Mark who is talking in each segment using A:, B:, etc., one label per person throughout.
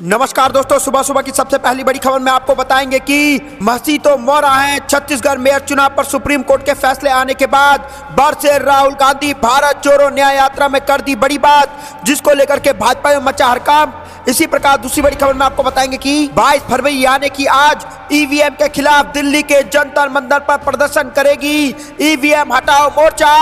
A: नमस्कार दोस्तों, सुबह सुबह की सबसे पहली बड़ी खबर में आपको बताएंगे कि महसी तो मोरा है। छत्तीसगढ़ मेयर चुनाव पर सुप्रीम कोर्ट के फैसले आने के बाद बरसे राहुल गांधी भारत जोड़ो न्याय यात्रा में कर दी बड़ी बात, जिसको लेकर के भाजपा में मचा हड़कंप। इसी प्रकार दूसरी बड़ी खबर में आपको बताएंगे कि 22 फरवरी यानी कि आज ईवीएम के खिलाफ दिल्ली के जंतर मंतर पर प्रदर्शन करेगी ईवीएम हटाओ मोर्चा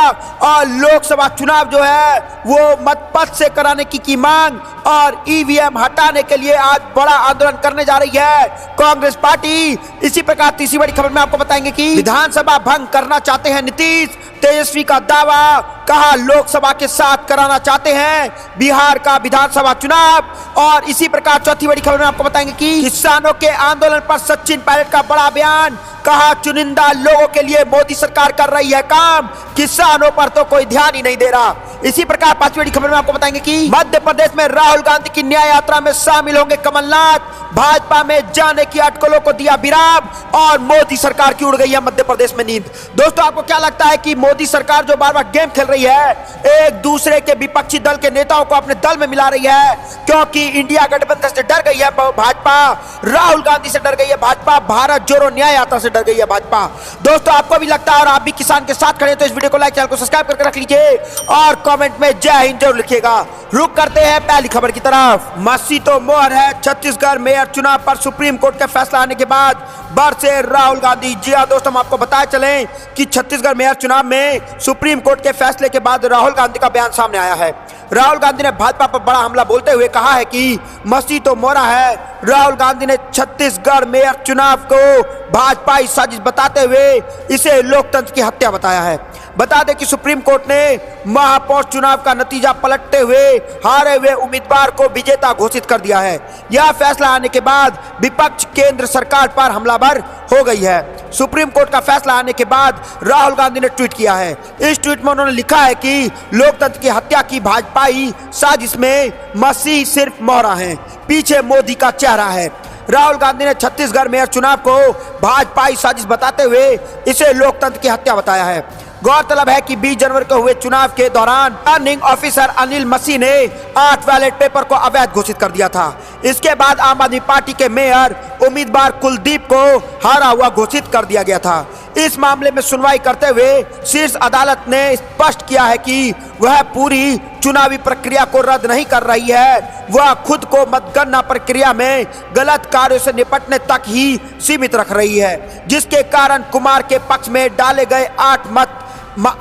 A: और लोकसभा चुनाव जो है वो मतपत्र से कराने की मांग और ईवीएम हटाने के लिए आज बड़ा आंदोलन करने जा रही है कांग्रेस पार्टी। इसी प्रकार तीसरी बड़ी खबर में आपको बताएंगे कि विधानसभा भंग करना चाहते हैं नीतीश, तेजस्वी का दावा, कहा लोकसभा के साथ कराना चाहते हैं बिहार का विधानसभा चुनाव। और इसी प्रकार चौथी बड़ी खबर में आपको बताएंगे कि किसानों के आंदोलन पर सचिन पायलट का बड़ा बयान, कहा चुनिंदा लोगों के लिए मोदी सरकार कर रही है काम, किसानों पर तो कोई ध्यान ही नहीं दे रहा। इसी प्रकार पांचवी बड़ी खबर में आपको बताएंगे कि मध्य प्रदेश में राहुल गांधी की न्याय यात्रा में शामिल होंगे कमलनाथ, भाजपा में जाने की अटकलों को दिया विराम और मोदी सरकार की उड़ गई है मध्य प्रदेश में नींद। दोस्तों, आपको क्या लगता है कि मोदी सरकार जो बार बार गेम खेल रही है, एक दूसरे के विपक्षी दल के नेताओं को अपने दल में मिला रही है क्योंकि इंडिया गठबंधन से डर गई है भाजपा, राहुल गांधी से डर गई है भाजपा, भारत जोड़ो न्याय यात्रा से डर गई है भाजपा। दोस्तों, आपको भी लगता है और आप भी किसान के साथ खड़े तो इस वीडियो को लाइक, चैनल को सब्सक्राइब करके रख लीजिए और कमेंट में जय हिंद जरूर लिखिएगा। रुक करते हैं पहली खबर की तरफ। महसी तो मोहर है। छत्तीसगढ़ मेयर चुनाव पर सुप्रीम कोर्ट का फैसला आने के बाद बरसे राहुल गांधी। जी हां दोस्तों, हम आपको बताए चलें कि छत्तीसगढ़ मेयर चुनाव में सुप्रीम कोर्ट के फैसले के बाद राहुल गांधी का बयान सामने आया है। राहुल गांधी ने भाजपा पर बड़ा हमला बोलते हुए कहा है कि महसी तो मोरा है। राहुल गांधी ने छत्तीसगढ़ मेयर चुनाव को भाजपाई साजिश बताते हुए इसे लोकतंत्र की हत्या बताया है। बता दें कि सुप्रीम कोर्ट ने महापौर चुनाव का नतीजा पलटते हुए हारे हुए उम्मीदवार को विजेता घोषित कर दिया है। यह फैसला आने के बाद विपक्ष केंद्र सरकार पर हमलावर हो गई है। सुप्रीम कोर्ट का फैसला आने के बाद राहुल गांधी ने ट्वीट किया है। इस ट्वीट में उन्होंने लिखा है कि लोकतंत्र की हत्या की भाजपाई साजिश में महसी सिर्फ मोहरा है, पीछे मोदी का चेहरा है। राहुल गांधी ने छत्तीसगढ़ मेयर चुनाव को भाजपाई साजिश बताते हुए इसे लोकतंत्र की हत्या बताया है। गौरतलब है कि 20 जनवरी को हुए चुनाव के दौरान रिटर्निंग ऑफिसर अनिल मसीह ने 8 बैलेट पेपर को अवैध घोषित कर दिया था। इसके बाद आम आदमी पार्टी के मेयर उम्मीदवार कुलदीप को हारा हुआ घोषित कर दिया गया था। इस मामले में सुनवाई करते हुए शीर्ष अदालत ने स्पष्ट किया है कि वह पूरी चुनावी प्रक्रिया को रद्द नहीं कर रही है, वह खुद को मतगणना प्रक्रिया में गलत कार्यों से निपटने तक ही सीमित रख रही है, जिसके कारण कुमार के पक्ष में डाले गए 8 मत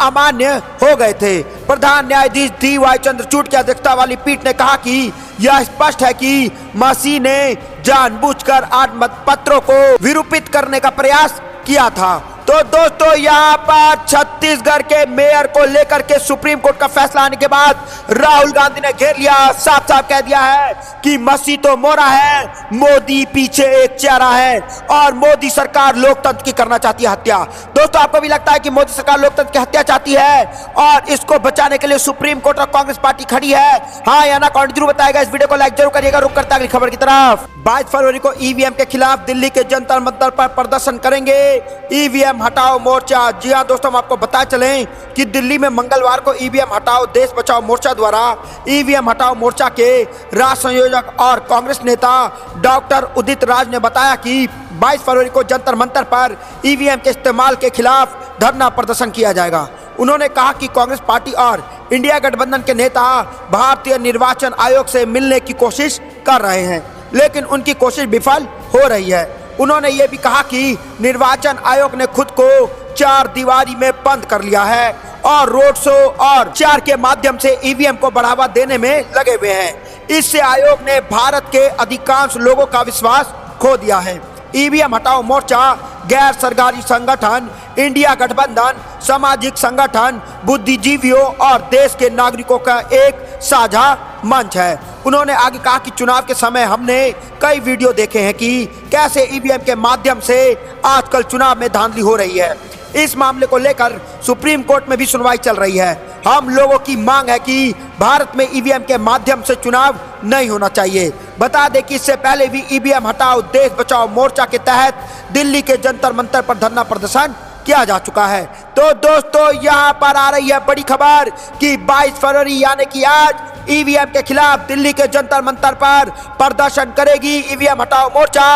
A: अमान्य हो गए थे। प्रधान न्यायाधीश DY चंद्रचूड़ की अध्यक्षता वाली पीठ ने कहा कि यह स्पष्ट है कि महसी ने जानबूझकर 8 मतपत्रों को विरूपित करने का प्रयास किया था। तो दोस्तों, यहाँ पर छत्तीसगढ़ के मेयर को लेकर के सुप्रीम कोर्ट का फैसला आने के बाद राहुल गांधी ने घेर लिया, साफ साफ कह दिया है कि महसी तो मोरा है, मोदी पीछे एक चेहरा है और मोदी सरकार लोकतंत्र की करना चाहती है हत्या। दोस्तों, आपको भी लगता है कि मोदी सरकार लोकतंत्र की हत्या चाहती है और इसको बचाने के लिए सुप्रीम कोर्ट और कांग्रेस पार्टी खड़ी है? हाँ या ना कमेंट जरूर बताएगा। इस वीडियो को लाइक जरूर करिएगा। रुक करते हैं अगली खबर की तरफ। 22 फरवरी को ईवीएम के खिलाफ दिल्ली के जंतर मंतर पर प्रदर्शन करेंगे ईवीएम हटाओ मोर्चा। जी हां दोस्तों, हम आपको बता चलें कि दिल्ली में मंगलवार को ईवीएम हटाओ देश बचाओ मोर्चा द्वारा ईवीएम हटाओ मोर्चा के राष्ट्र संयोजक और कांग्रेस नेता डॉक्टर उदित राज ने बताया कि 22 फरवरी को जंतर मंतर पर ईवीएम के इस्तेमाल के खिलाफ धरना प्रदर्शन किया जाएगा। उन्होंने कहा कि कांग्रेस पार्टी और इंडिया गठबंधन के नेता भारतीय निर्वाचन आयोग से मिलने की कोशिश कर रहे हैं, लेकिन उनकी कोशिश विफल हो रही है। उन्होंने ये भी कहा कि निर्वाचन आयोग ने खुद को 4 दीवारी में बंद कर लिया है और रोड शो और प्रचार के माध्यम से ईवीएम को बढ़ावा देने में लगे हुए हैं। इससे आयोग ने भारत के अधिकांश लोगों का विश्वास खो दिया है। ईवीएम हटाओ मोर्चा गैर सरकारी संगठन, इंडिया गठबंधन, सामाजिक संगठन, बुद्धिजीवियों और देश के नागरिकों का एक साझा मंच है। उन्होंने आगे कहा कि चुनाव के समय हमने कई वीडियो देखे हैं कि कैसे ईवीएम के माध्यम से आजकल चुनाव में धांधली हो रही है। इस मामले को लेकर सुप्रीम कोर्ट में भी सुनवाई चल रही है। हम लोगों की मांग है कि भारत में ईवीएम के माध्यम से चुनाव नहीं होना चाहिए। बता दें कि इससे पहले भी ईवीएम हटाओ देश बचाओ मोर्चा के तहत दिल्ली के जंतर मंतर पर धरना प्रदर्शन किया जा चुका है। तो दोस्तों, यहाँ पर आ रही है बड़ी खबर कि 22 फरवरी यानी कि आज ईवीएम के खिलाफ दिल्ली के जंतर मंतर पर प्रदर्शन करेगी ईवीएम हटाओ मोर्चा।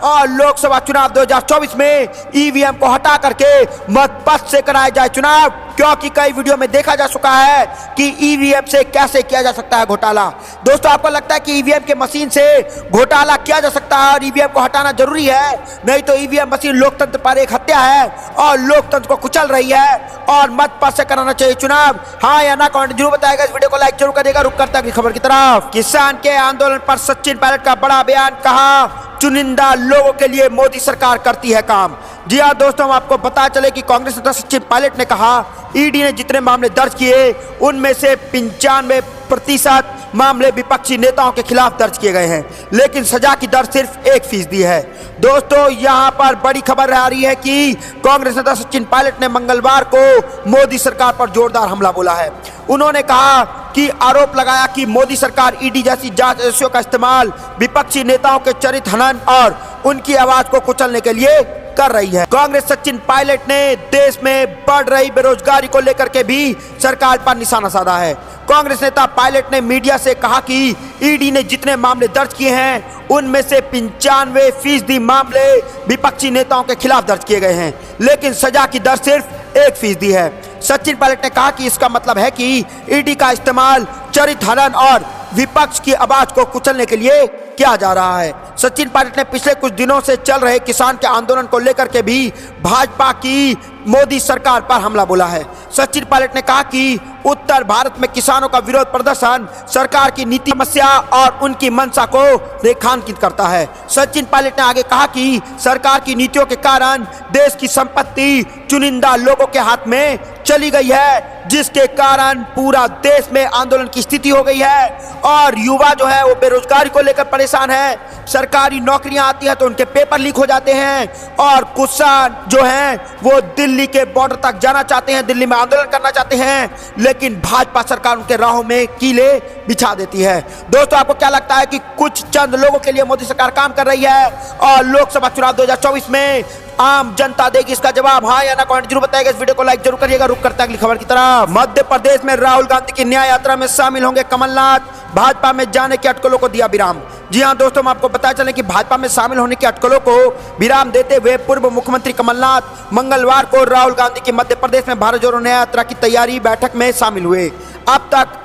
A: और लोकसभा चुनाव 2024 में ईवीएम को हटा करके मतपत्र से कराया जाए चुनाव, क्योंकि कई वीडियो में देखा जा चुका है कि ईवीएम से कैसे किया जा सकता है घोटाला। दोस्तों, आपको लगता है कि ईवीएम के मशीन से घोटाला किया जा सकता है और ईवीएम को हटाना जरूरी है? नहीं तो ईवीएम मशीन लोकतंत्र पर एक हत्या है और लोकतंत्र को कुचल रही है और मतपत्र से कराना चाहिए चुनाव। हाँ या ना कमेंट जरूर बताएगा। इस वीडियो को लाइक जरूर करेगा। रुक करता है अगली खबर की तरफ। किसान के आंदोलन पर सचिन पायलट का बड़ा बयान, कहा चुनिंदा लोगों के लिए मोदी सरकार करती है काम। जी हाँ दोस्तों, हम आपको पता चले कि कांग्रेस नेता सचिन पायलट ने कहा ईडी ने जितने मामले दर्ज किए उनमें से 95% मामले विपक्षी नेताओं के खिलाफ दर्ज किए गए हैं, लेकिन सजा की दर सिर्फ 1% है। दोस्तों, यहां पर बड़ी खबर आ रही है कि कांग्रेस नेता सचिन पायलट ने मंगलवार को मोदी सरकार पर जोरदार हमला बोला है। उन्होंने कहा कि आरोप लगाया कि मोदी सरकार ईडी जैसी जांच एजेंसियों का इस्तेमाल विपक्षी नेताओं के चरित्र हनन और उनकी आवाज को कुचलने के लिए कर रही है। कांग्रेस सचिन पायलट ने देश में बढ़ रही बेरोजगारी को लेकर के भी सरकार पर निशाना साधा है। कांग्रेस नेता पायलट ने मीडिया से कहा कि ईडी ने जितने मामले दर्ज किए हैं उनमें से 95% मामले विपक्षी नेताओं के खिलाफ दर्ज किए गए हैं, लेकिन सजा की दर सिर्फ 1% है। सचिन पायलट ने कहा कि इसका मतलब है कि ईडी का इस्तेमाल चरित्र हनन और विपक्ष की आवाज को कुचलने के लिए किया जा रहा है। सचिन पायलट ने पिछले कुछ दिनों से चल रहे किसान के आंदोलन को लेकर के भी भाजपा की मोदी सरकार पर हमला बोला है। सचिन पायलट ने कहा कि उत्तर भारत में किसानों का विरोध प्रदर्शन सरकार की नीति समस्या और उनकी मंशा को रेखांकित करता है। सचिन पायलट ने आगे कहा कि सरकार की नीतियों के कारण देश की संपत्ति चुनिंदा लोगों के हाथ में चली गई है, जिसके कारण पूरा देश में आंदोलन की स्थिति हो गई है और युवा जो है वो बेरोजगारी को लेकर परेशान है। सरकारी नौकरियां आती है तो उनके पेपर लीक हो जाते हैं और किसान जो हैं वो दिल्ली के बॉर्डर तक जाना चाहते हैं, दिल्ली में आंदोलन करना चाहते हैं, लेकिन भाजपा सरकार उनके राहों में कीले बिछा देती है। दोस्तों, आपको क्या लगता है कि कुछ चंद लोगों के लिए मोदी सरकार काम कर रही है और लोकसभा चुनाव 2024 में आम जनता देगी इसका जवाब? हाँ या ना कमेंट जरूर बताएगा। इस वीडियो को लाइक जरूर करिएगा। रुक करता है अगली खबर की तरफ। मध्य प्रदेश में राहुल गांधी की न्याय यात्रा में शामिल होंगे कमलनाथ, भाजपा में जाने की अटकलों को दिया विराम। जी हां दोस्तों, हम आपको बता चलें कि भाजपा में शामिल होने की अटकलों को विराम देते हुए पूर्व मुख्यमंत्री कमलनाथ मंगलवार को राहुल गांधी की मध्य प्रदेश में भारत जोड़ो न्याय यात्रा की तैयारी बैठक में शामिल हुए। अब तक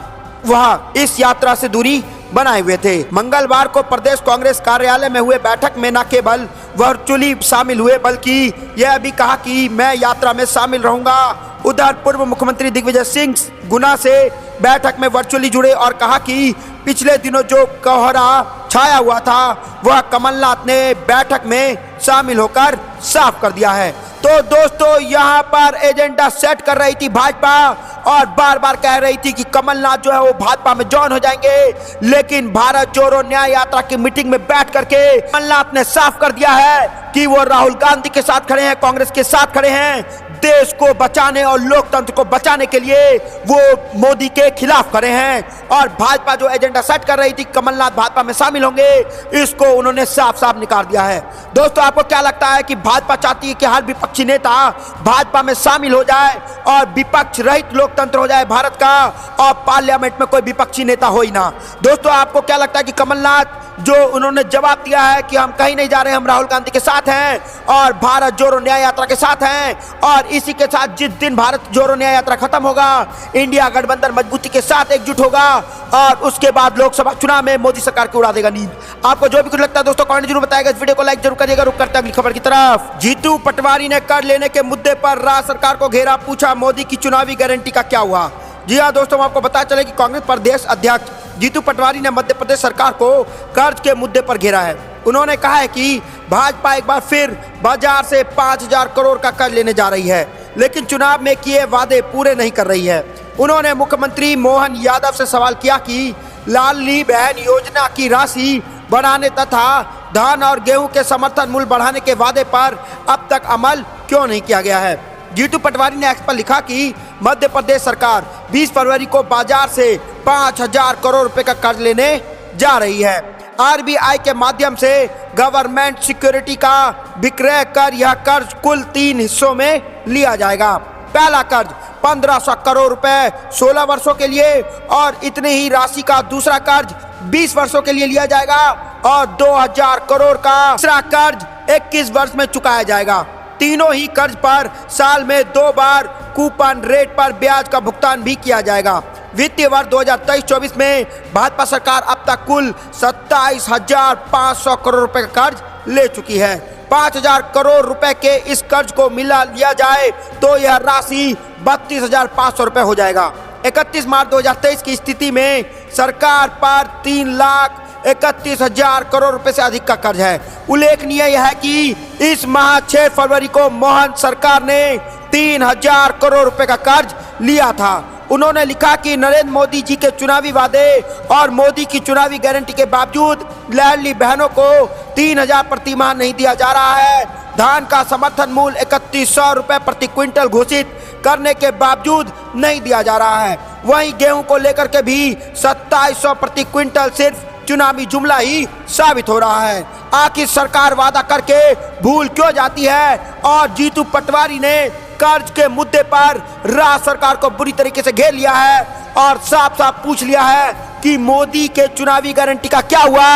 A: वह इस यात्रा से दूरी बनाए हुए थे। मंगलवार को प्रदेश कांग्रेस कार्यालय में हुए बैठक में न केवल वर्चुअली शामिल हुए बल्कि यह भी कहा कि मैं यात्रा में शामिल रहूंगा। उधर पूर्व मुख्यमंत्री दिग्विजय सिंह गुना से बैठक में वर्चुअली जुड़े और कहा कि पिछले दिनों जो कोहरा छाया हुआ था वह कमलनाथ ने बैठक में शामिल होकर साफ कर दिया है। तो दोस्तों, यहाँ पर एजेंडा सेट कर रही थी भाजपा और बार बार कह रही थी कि कमलनाथ जो है वो भाजपा में ज्वाइन हो जाएंगे, लेकिन भारत जोड़ो न्याय यात्रा की मीटिंग में बैठ करके कमलनाथ ने साफ कर दिया है कि वो राहुल गांधी के साथ खड़े हैं, कांग्रेस के साथ खड़े हैं। देश को बचाने और लोकतंत्र को बचाने के लिए वो मोदी के खिलाफ खड़े हैं और भाजपा जो एजेंडा सेट कर रही थी कमलनाथ भाजपा में शामिल होंगे, इसको उन्होंने साफ साफ निकाल दिया है। दोस्तों, आपको क्या लगता है कि भाजपा चाहती है कि हर विपक्षी नेता भाजपा में शामिल हो जाए और विपक्ष रहित लोकतंत्र हो जाए भारत का और पार्लियामेंट में कोई विपक्षी नेता हो ही ना? दोस्तों, आपको क्या लगता है कि कमलनाथ जो उन्होंने जवाब दिया है कि हम कहीं नहीं जा रहे, हम राहुल गांधी के साथ हैं और भारत जोड़ो न्याय यात्रा के साथ हैं और इसी के साथ जिस दिन भारत जोड़ो न्याय यात्रा खत्म होगा इंडिया गठबंधन मजबूती के साथ एकजुट होगा और उसके बाद लोकसभा चुनाव में मोदी सरकार को उड़ा देगा नींद। आपको जो भी कुछ लगता है दोस्तों कमेंट जरूर बताएगा। इस वीडियो को लाइक जरूर करिएगा। रुक करते हैं अगली खबर की तरफ। जीतू पटवारी ने कर लेने के मुद्दे पर राज्य सरकार को घेरा, पूछा मोदी की चुनावी गारंटी का क्या हुआ? जी हाँ दोस्तों, हम आपको बता चले कि कांग्रेस प्रदेश अध्यक्ष जीतू पटवारी ने मध्य प्रदेश सरकार को कर्ज के मुद्दे पर घेरा है। उन्होंने कहा है कि भाजपा एक बार फिर बाजार से 5000 करोड़ का कर्ज लेने जा रही है, लेकिन चुनाव में किए वादे पूरे नहीं कर रही है। उन्होंने मुख्यमंत्री मोहन यादव से सवाल किया कि लाडली बहन योजना की राशि बढ़ाने तथा धान और गेहूं के समर्थन मूल्य बढ़ाने के वादे पर अब तक अमल क्यों नहीं किया गया है। जीतू पटवारी ने एक्स पर लिखा कि मध्य प्रदेश सरकार 20 फरवरी को बाजार से 5000 करोड़ रुपए का कर्ज लेने जा रही है। आरबीआई के माध्यम से गवर्नमेंट सिक्योरिटी का विक्रय कर यह कर्ज कुल 3 हिस्सों में लिया जाएगा। पहला कर्ज 1500 करोड़ रुपए 16 वर्षों के लिए और इतनी ही राशि का दूसरा कर्ज 20 वर्षों के लिए लिया जाएगा और 2000 करोड़ का तीसरा कर्ज 21 वर्ष में चुकाया जाएगा। तीनों ही कर्ज पर साल में 2 बार कूपन रेट पर ब्याज का भुगतान भी किया जाएगा। वित्तीय वर्ष 2023-24 में भाजपा सरकार अब तक कुल 27,500 करोड़ रुपए का कर्ज ले चुकी है। 5,000 करोड़ रुपए के इस कर्ज को मिला लिया जाए तो यह राशि 32,500 रुपए हो जाएगा। 31 मार्च 2023 की स्थिति में सरकार पर 3,31,000 करोड़ रुपए से अधिक का कर्ज है। उल्लेखनीय यह है कि इस माह 6 फरवरी को मोहन सरकार ने 3,000 करोड़ रुपए का कर्ज लिया था। उन्होंने लिखा कि नरेंद्र मोदी जी के चुनावी वादे और मोदी की चुनावी गारंटी के बावजूद लाडली बहनों को 3,000 प्रति माह नहीं दिया जा रहा है। धान का समर्थन मूल्य 3100 रुपए प्रति क्विंटल घोषित करने के बावजूद नहीं दिया जा रहा है। वहीं गेहूं को लेकर के भी 2700 प्रति क्विंटल सिर्फ चुनावी जुमला ही साबित हो रहा है। आखिर सरकार वादा करके भूल क्यों जाती है? और जीतू पटवारी ने कर्ज के मुद्दे पर राज्य सरकार को बुरी तरीके से घेर लिया है और साफ साफ पूछ लिया है कि मोदी के चुनावी गारंटी का क्या हुआ?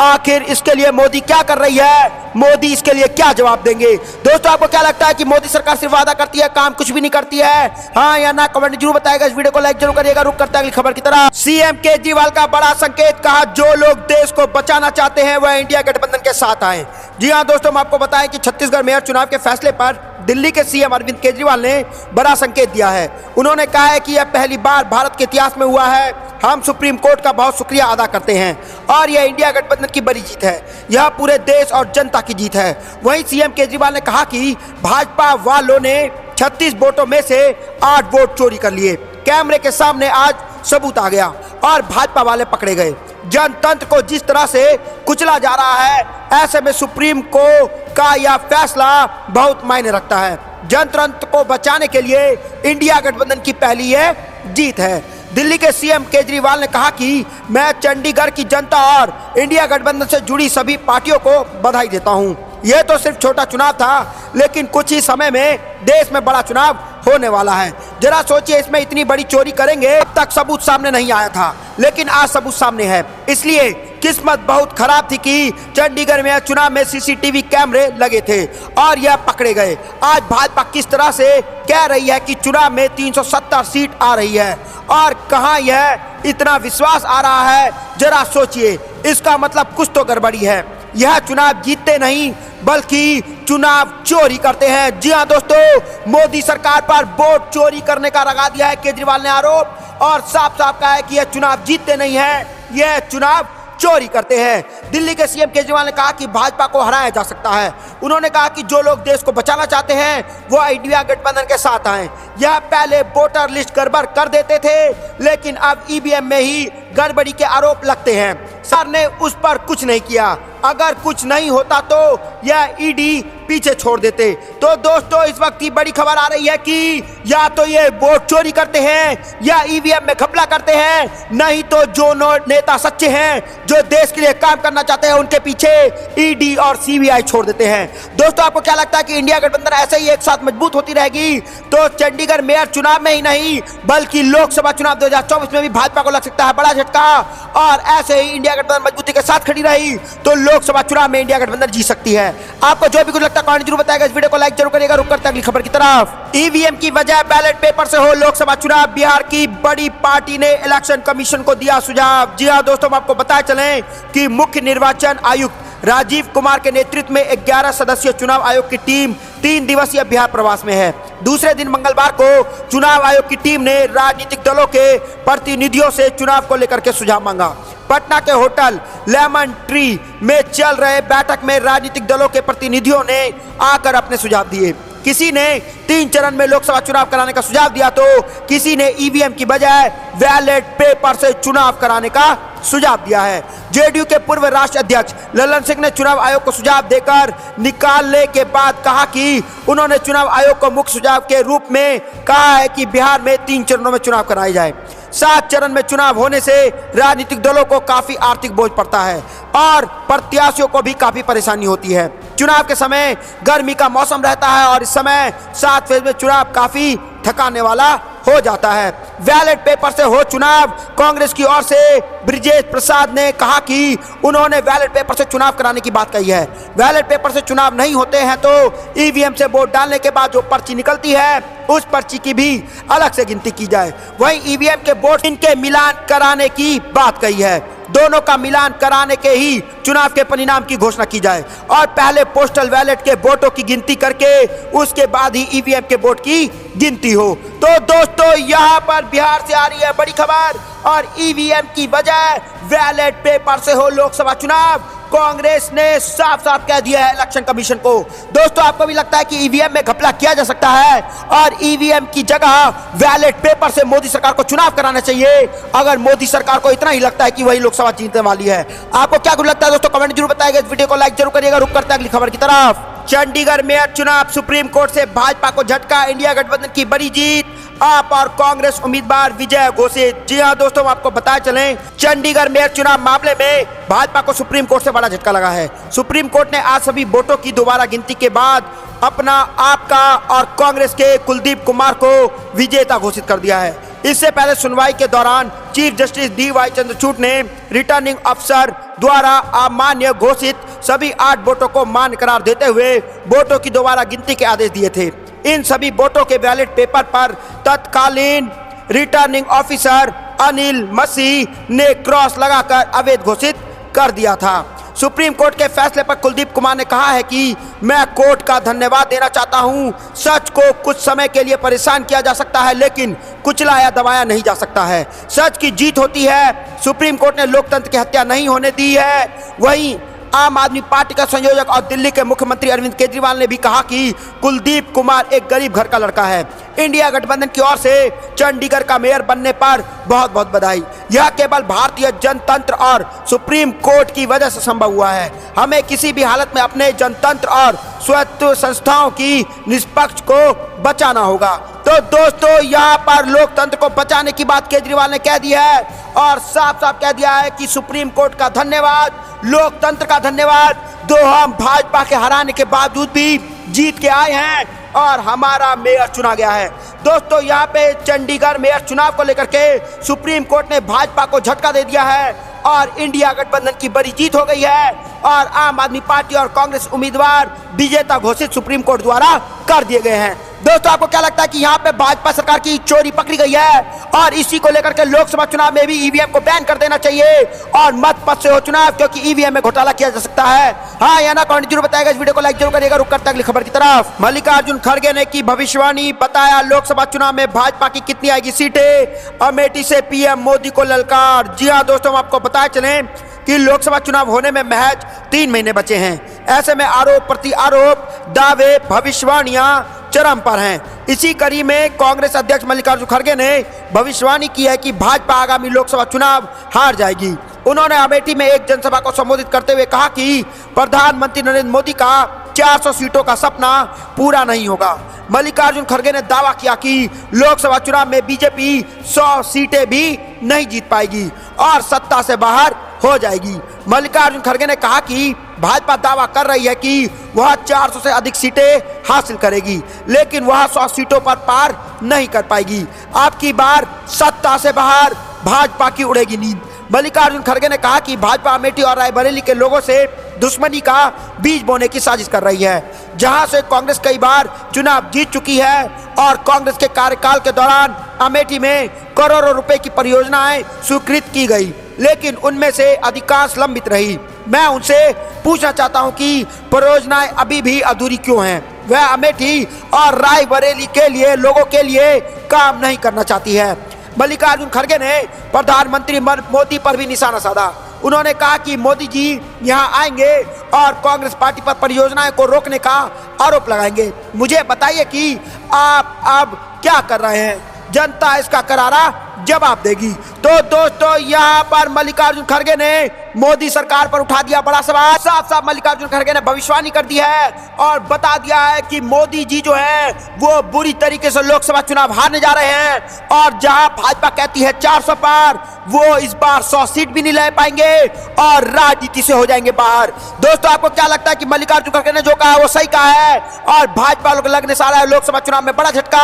A: आखिर इसके लिए मोदी क्या कर रही है? मोदी इसके लिए क्या जवाब देंगे? दोस्तों, आपको क्या लगता है कि मोदी सरकार सिर्फ वादा करती है, काम कुछ भी नहीं करती है? हाँ या ना कमेंट जरूर बताएगा। इस वीडियो को लाइक जरूर करिएगा। रुक करते हैं अगली खबर की तरफ। सीएम केजरीवाल का बड़ा संकेत, कहा जो लोग देश को बचाना चाहते हैं वह इंडिया गठबंधन के साथ आए। जी हाँ दोस्तों, हम आपको बताएं कि छत्तीसगढ़ मेयर चुनाव के फैसले पर दिल्ली के सीएम अरविंद केजरीवाल ने बड़ा संकेत दिया है। उन्होंने कहा है कि यह पहली बार भारत के इतिहास में हुआ है। हम सुप्रीम कोर्ट का बहुत शुक्रिया अदा करते हैं और यह इंडिया गठबंधन की बड़ी जीत है। यह पूरे देश और जनता की जीत है। वहीं सीएम केजरीवाल ने कहा कि भाजपा वालों ने 36 वोटों में से 8 वोट चोरी कर लिए। कैमरे के सामने आज सबूत आ गया और भाजपा वाले पकड़े गए। जनतंत्र को जिस तरह से कुचला जा रहा है, ऐसे में सुप्रीम कोर्ट का यह फैसला बहुत मायने रखता है। जनतंत्र को बचाने के लिए इंडिया गठबंधन की पहली ये जीत है। दिल्ली के सीएम केजरीवाल ने कहा कि मैं चंडीगढ़ की जनता और इंडिया गठबंधन से जुड़ी सभी पार्टियों को बधाई देता हूं। यह तो सिर्फ छोटा चुनाव था, लेकिन कुछ ही समय में देश में बड़ा चुनाव होने वाला है। जरा सोचिए, इसमें इतनी बड़ी चोरी करेंगे, अब तक सबूत सामने नहीं आया था, लेकिन आज सबूत सामने है। इसलिए किस्मत बहुत खराब थी कि चंडीगढ़ में चुनाव में सीसीटीवी कैमरे लगे थे और यह पकड़े गए। आज भाजपा किस तरह से कह रही है कि चुनाव में 370 सीट आ रही है और कहां यह इतना विश्वास आ रहा है, जरा सोचिए। इसका मतलब कुछ तो गड़बड़ी है। यह चुनाव जीतते नहीं बल्कि चुनाव चोरी करते हैं। जी हाँ दोस्तों, मोदी सरकार पर वोट चोरी करने का लगा दिया है केजरीवाल ने आरोप और साफ साफ कहा है कि यह चुनाव जीतते नहीं है, यह चुनाव चोरी करते हैं। दिल्ली के सीएम केजरीवाल ने कहा कि भाजपा को हराया जा सकता है। उन्होंने कहा कि जो लोग देश को बचाना चाहते हैं वो इंडिया गठबंधन के साथ आए। यह पहले वोटर लिस्ट गड़बड़ कर देते थे, लेकिन अब ईवीएम में ही गड़बड़ी के आरोप लगते हैं। सर ने उस पर कुछ नहीं किया। अगर कुछ नहीं होता तो यह ईडी पीछे छोड़ देते। तो दोस्तों, इस वक्त की बड़ी खबर आ रही है कि या तो ये वोट चोरी करते हैं या ईवीएम में घपला करते हैं, नहीं तो जो नेता सच्चे हैं, जो देश के लिए काम करना चाहते हैं, उनके पीछे ईडी और सीबीआई छोड़ देते हैं। दोस्तों, आपको क्या लगता है कि इंडिया गठबंधन ऐसे ही एक साथ मजबूत होती रहेगी तो चंडीगढ़ मेयर चुनाव में ही नहीं बल्कि लोकसभा चुनाव 2024 में भी भाजपा को लग सकता है बड़ा झटका? और ऐसे ही इंडिया गठबंधन मजबूती के साथ खड़ी रही तो लोकसभा चुनाव में इंडिया गठबंधन जीत सकती है। आपको जो भी कुछ लगता है कमेंट जरूर बताएगा। इस वीडियो को लाइक जरूर करिएगा। रुक करते हैं अगली खबर की तरफ। ईवीएम की वजह बैलेट पेपर से हो लोकसभा चुनाव, बिहार की बड़ी पार्टी ने इलेक्शन कमीशन को दिया सुझाव। जी हां दोस्तों, हम आपको बताया चलें कि मुख्य निर्वाचन आयुक्त राजीव कुमार के नेतृत्व में 11 सदस्यीय चुनाव आयोग की टीम 3 दिवसीय बिहार प्रवास में है। दूसरे दिन मंगलवार को चुनाव आयोग की टीम ने राजनीतिक दलों के प्रतिनिधियों से चुनाव को लेकर के सुझाव मांगा। पटना के होटल लेमन ट्री में चल रहे बैठक में राजनीतिक दलों के प्रतिनिधियों ने आकर अपने सुझाव दिए। किसी ने 3 चरण में लोकसभा चुनाव कराने का सुझाव दिया तो किसी ने ईवीएम की बजाय बैलेट पेपर से चुनाव कराने का सुझाव दिया है। जेडीयू के पूर्व राष्ट्रीय अध्यक्ष ललन सिंह ने चुनाव आयोग को सुझाव देकर निकालने के बाद कहा कि उन्होंने चुनाव आयोग को मुख्य सुझाव के रूप में कहा है कि बिहार में 3 चरणों में चुनाव कराए जाए। 7 चरण में चुनाव होने से राजनीतिक दलों को काफी आर्थिक बोझ पड़ता है और प्रत्याशियों को भी काफी परेशानी होती है। चुनाव के समय गर्मी का मौसम रहता है और इस समय 7 फेज में चुनाव काफी थकाने वाला हो जाता है। बैलेट पेपर से हो चुनाव। कांग्रेस की ओर से ब्रिजेश प्रसाद ने कहा कि उन्होंने बैलेट पेपर से चुनाव कराने की बात कही है। बैलेट पेपर से चुनाव नहीं होते हैं तो ईवीएम से वोट डालने के बाद जो पर्ची निकलती है उस पर्ची की भी अलग से गिनती की जाए। वहीं ईवीएम के वोट इनके मिलान कराने की बात कही है। दोनों का मिलान कराने के ही चुनाव के परिणाम की घोषणा की जाए और पहले पोस्टल बैलेट के वोटों की गिनती करके उसके बाद ही ईवीएम के वोट की गिनती हो। तो दोस्तों यहाँ पर बिहार से आ रही है बड़ी खबर और ईवीएम की वजह बैलेट पेपर से हो लोकसभा चुनाव। कांग्रेस ने साफ साफ कह दिया है इलेक्शन कमीशन को। दोस्तों आपको भी लगता है कि ईवीएम में घपला किया जा सकता है और ईवीएम की जगह बैलेट पेपर से मोदी सरकार को चुनाव कराना चाहिए? अगर मोदी सरकार को इतना ही लगता है कि वही लोकसभा जीतने वाली है, आपको क्या कुछ लगता है दोस्तों? कमेंट जरूर बताइएगा। इस वीडियो को लाइक जरूर करिएगा। रुक करते हैं अगली खबर की तरफ। चंडीगढ़ मेयर चुनाव, सुप्रीम कोर्ट से भाजपा को झटका, इंडिया गठबंधन की बड़ी जीत, आप और कांग्रेस उम्मीदवार विजय घोषित। जी हां दोस्तों, आपको बताया चलें चंडीगढ़ मेयर चुनाव मामले में भाजपा को सुप्रीम कोर्ट से बड़ा झटका लगा है। सुप्रीम कोर्ट ने आज सभी वोटों की दोबारा गिनती के बाद अपना आपका और कांग्रेस के कुलदीप कुमार को विजेता घोषित कर दिया है। इससे पहले सुनवाई के दौरान चीफ जस्टिस DY चंद्रचूड़ ने रिटर्निंग अफसर द्वारा अमान्य घोषित सभी 8 वोटों को मान्य करार देते हुए वोटों की दोबारा गिनती के आदेश दिए थे। इन सभी वोटों के बैलेट पेपर पर तत्कालीन रिटर्निंग ऑफिसर अनिल मसीह ने क्रॉस लगाकर अवैध घोषित कर दिया था। सुप्रीम कोर्ट के फैसले पर कुलदीप कुमार ने कहा है कि मैं कोर्ट का धन्यवाद देना चाहता हूं। सच को कुछ समय के लिए परेशान किया जा सकता है लेकिन कुचला या दबाया नहीं जा सकता है। सच की जीत होती है। सुप्रीम कोर्ट ने लोकतंत्र की हत्या नहीं होने दी है। वहीं आम आदमी पार्टी का संयोजक और दिल्ली के मुख्यमंत्री अरविंद केजरीवाल ने भी कहा कि कुलदीप कुमार एक गरीब घर का लड़का है। इंडिया गठबंधन की ओर से चंडीगढ़ का मेयर बनने पर बहुत बहुत बधाई। यह केवल भारतीय जनतंत्र और सुप्रीम कोर्ट की वजह से संभव हुआ है। हमें किसी भी हालत में अपने जनतंत्र और स्वतंत्र संस्थाओं की निष्पक्ष को बचाना होगा। तो दोस्तों यहाँ पर लोकतंत्र को बचाने की बात केजरीवाल ने कह दी है और साफ साफ कह दिया है कि सुप्रीम कोर्ट का धन्यवाद, लोकतंत्र का धन्यवाद। हम भाजपा के हराने के बावजूद भी जीत के आए हैं और हमारा मेयर चुना गया है। दोस्तों यहाँ पे चंडीगढ़ मेयर चुनाव को लेकर के सुप्रीम कोर्ट ने भाजपा को झटका दे दिया है और इंडिया गठबंधन की बड़ी जीत हो गई है और आम आदमी पार्टी और कांग्रेस उम्मीदवार विजेता घोषित सुप्रीम कोर्ट द्वारा कर दिए गए हैं। दोस्तों आपको क्या लगता है कि यहाँ पे भाजपा सरकार की चोरी पकड़ी गई है और इसी को लेकर के लोकसभा चुनाव में भी ईवीएम को बैन कर देना चाहिए और मत पद से हो चुनाव क्योंकि ईवीएम में घोटाला किया जा सकता है? हाँ या ना कमेंट जरूर बताएगा। इस वीडियो को लाइक जरूर करिएगा। रुक करते हैं अगली खबर की तरफ। मल्लिकार्जुन खड़गे ने की भविष्यवाणी, बताया लोकसभा चुनाव में भाजपा की कितनी आएगी सीटें, अमेठी से पीएम मोदी को ललकार। जी हाँ दोस्तों, हम आपको बताया चलें कि लोकसभा चुनाव होने में महज 3 महीने बचे हैं। ऐसे में आरोप प्रति आरोप, दावे, भविष्यवाणियां चरम पर हैं। इसी कड़ी में कांग्रेस अध्यक्ष मल्लिकार्जुन खड़गे ने भविष्यवाणी की है कि भाजपा आगामी लोकसभा चुनाव हार जाएगी। उन्होंने अमेठी में एक जनसभा को संबोधित करते हुए कहा कि प्रधानमंत्री नरेंद्र मोदी का 400 सीटों का सपना पूरा नहीं होगा। मल्लिकार्जुन खड़गे ने दावा किया कि लोकसभा चुनाव में बीजेपी 100 सीटें भी नहीं जीत पाएगी और सत्ता से बाहर हो जाएगी। मल्लिकार्जुन खड़गे ने कहा कि भाजपा दावा कर रही है कि वह 400 से अधिक सीटें हासिल करेगी लेकिन वह 100 सीटों पर पार नहीं कर पाएगी। अब की बार सत्ता से बाहर भाजपा की उड़ेगी नींद। मल्लिकार्जुन खड़गे ने कहा कि भाजपा अमेठी और रायबरेली के लोगों से दुश्मनी का बीज बोने की साजिश कर रही है। जहां से कांग्रेस कई बार चुनाव जीत चुकी है और कांग्रेस के कार्यकाल के दौरान अमेठी में करोड़ों रुपए की परियोजनाएं स्वीकृत की गई लेकिन उनमें से अधिकांश लंबित रही। मैं उनसे पूछना चाहता हूं कि परियोजनाएं अभी भी अधूरी क्यों हैं? वह अमेठी और रायबरेली के लिए लोगों के लिए काम नहीं करना चाहती है। मल्लिकार्जुन खड़गे ने प्रधानमंत्री मोदी पर भी निशाना साधा। उन्होंने कहा कि मोदी जी यहां आएंगे और कांग्रेस पार्टी पर परियोजनाएं को रोकने का आरोप लगाएंगे। मुझे बताइए कि आप अब क्या कर रहे हैं? जनता इसका करारा जवाब देगी। तो दोस्तों यहाँ पर मल्लिकार्जुन खड़गे ने मोदी सरकार पर उठा दिया बड़ा सवाल। साफ साफ मल्लिकार्जुन खड़गे ने भविष्यवाणी कर दी है और बता दिया है कि मोदी जी जो है वो बुरी तरीके से लोकसभा चुनाव हारने जा रहे हैं और जहां भाजपा कहती है 400 पार, वो इस बार 100 सीट भी नहीं ले पाएंगे और राजनीति से हो जाएंगे बाहर। दोस्तों आपको क्या लगता है कि मल्लिकार्जुन खड़गे ने जो कहा वो सही कहा है और भाजपा लोग लगने से आ रहा है लोकसभा चुनाव में बड़ा झटका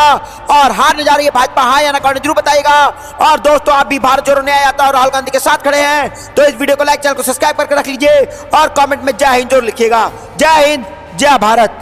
A: और हारने जा रही है भाजपा, हाँ या ना कमेंट जरूर बताइएगा। और दोस्तों आप भी भारत जोड़ो न्याय यात्रा और राहुल गांधी के साथ खड़े हैं तो इस वीडियो को लाइक, चैनल को सब्सक्राइब करके रख लीजिए और कमेंट में जय हिंद जरूर लिखिएगा। जय हिंद, जय भारत।